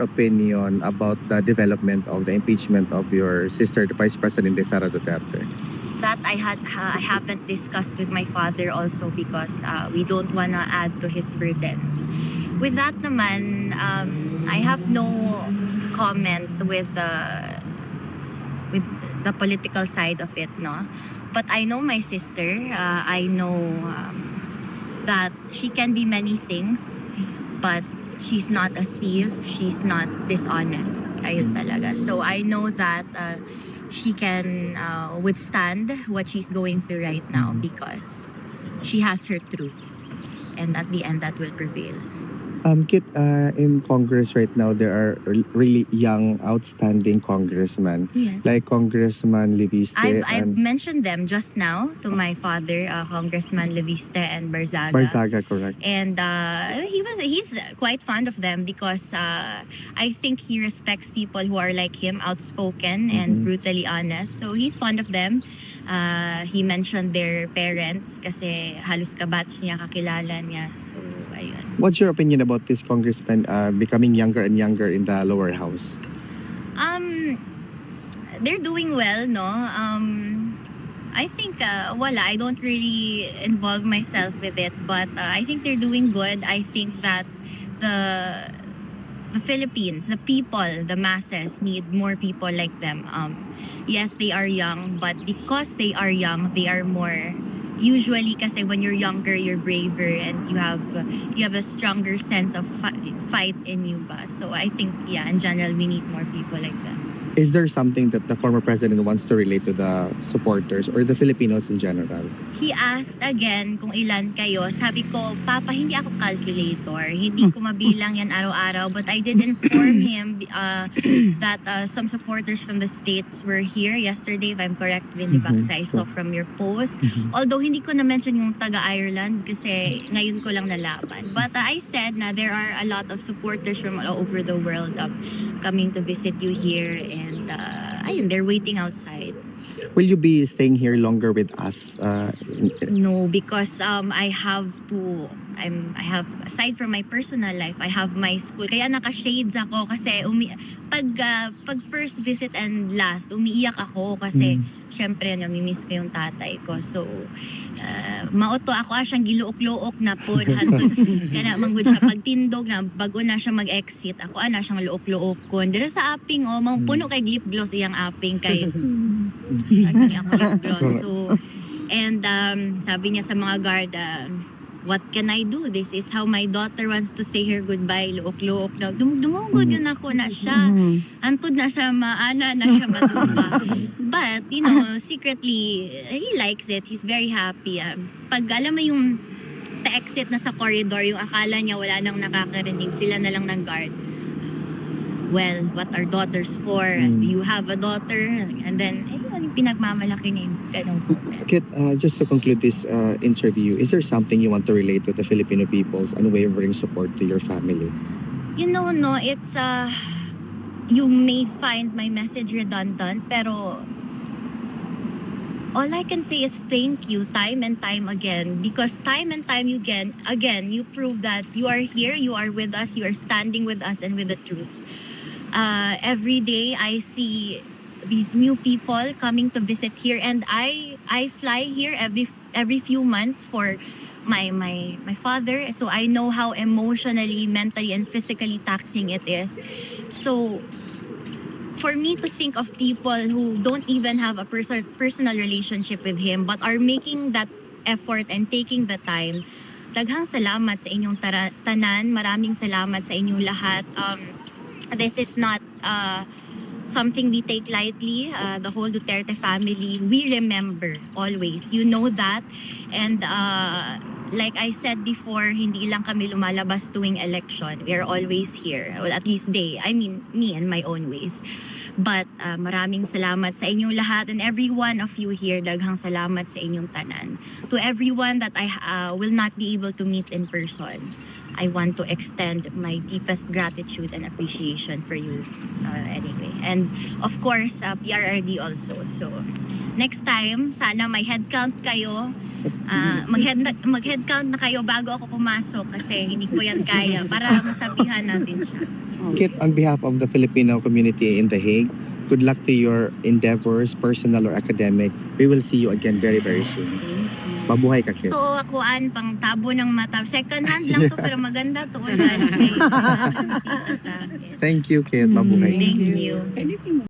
opinion about the development of the impeachment of your sister, the Vice President Sara Duterte? That I haven't discussed with my father also because we don't wanna add to his burdens. With that naman, I have no comment with the political side of it, no. But I know my sister. I know that she can be many things, but she's not a thief. She's not dishonest. Ayun talaga. So I know that she can withstand what she's going through right now because she has her truth, and at the end that will prevail. Kit, in Congress right now, there are really young, outstanding congressmen, Yes. like Congressman Leviste I've and mentioned them just now to my father, Congressman Leviste and Barzaga. Barzaga, correct? And he's quite fond of them because I think he respects people who are like him, outspoken and brutally honest. So he's fond of them. He mentioned their parents kasi halos kabatch niya, kakilala niya. So ayun. What's your opinion about this congressman becoming younger and younger in the lower house? They're doing well, no? I think I don't really involve myself with it, but I think they're doing good. I think that the Philippines, the people, the masses need more people like them. Yes, they are young, but because they are young, they are more. Usually, kasi when you're younger, you're braver and you have a stronger sense of fight in you, ba? So I think, yeah, in general, we need more people like that. Is there something that the former president wants to relate to the supporters or the Filipinos in general? He asked again kung ilan kayo. Sabi ko, Papa, hindi ako calculator. Hindi ko mabilang yan araw-araw. But I did inform him that some supporters from the States were here yesterday, if I'm correct, Vinny Baksa, I saw from your post. Although hindi ko na-mention yung taga-Ireland kasi ngayon ko lang nalaman. But I said na there are a lot of supporters from all over the world coming to visit you here. And ayun, they're waiting outside. Will you be staying here longer with us? No, because I have aside from my personal life, I have my school. Kaya naka-shades ako kasi pag first visit and last, umiiyak ako kasi syempre namimiss ko yung tatay ko. So mauto ako siyang giluok-luok na pod hantod kana manggod siya pagtindog na bago na siya mag-exit. Ako ana siyang luok-luok ko. Dira sa aping puno kay lip gloss iyang aping kay ako lip gloss. So and sabi niya sa mga guard, what can I do? This is how my daughter wants to say her goodbye. Luok-luok na. Dumungod yun ako na siya. Antod na siya maana na siya matumba. But, you know, secretly, he likes it. He's very happy. Pag alam mo yung exit na sa corridor, yung akala niya wala nang nakakarinig, sila na lang ng guard. Well, what are daughters for? Do you have a daughter? And then, yung pinagmamalaki niya yung ganun. Kit, just to conclude this interview, is there something you want to relate to the Filipino people's unwavering support to your family? You know, no, it's, you may find my message redundant, pero all I can say is thank you time and time again, because time and time again, you prove that you are here, you are with us, you are standing with us and with the truth. Every day I see these new people coming to visit here, and I fly here every few months for my father, so I know how emotionally, mentally and physically taxing it is. So for me to think of people who don't even have a personal relationship with him but are making that effort and taking the time, daghang salamat sa inyong tanan. Maraming salamat sa inyong lahat. This is not something we take lightly. The whole Duterte family, we remember always. You know that. And like I said before, hindi lang kami lumalabas tuwing election. We are always here. Well, at least me in my own ways. But maraming salamat sa inyong lahat, and every one of you here, daghang salamat sa inyong tanan. To everyone that I will not be able to meet in person, I want to extend my deepest gratitude and appreciation for you anyway. And of course, PRRD also. So next time, sana may head count kayo. Mag-head count na kayo bago ako pumasok kasi hindi ko yan kaya para masabihan natin siya. Kit, on behalf of the Filipino community in The Hague, good luck to your endeavors, personal or academic. We will see you again very, very soon. Mabuhay ka, Kit. Ito akuan pang tabo ng mata. Second hand lang to pero maganda to. Dito sa akin. Thank you, Kit. Mabuhay. Thank you.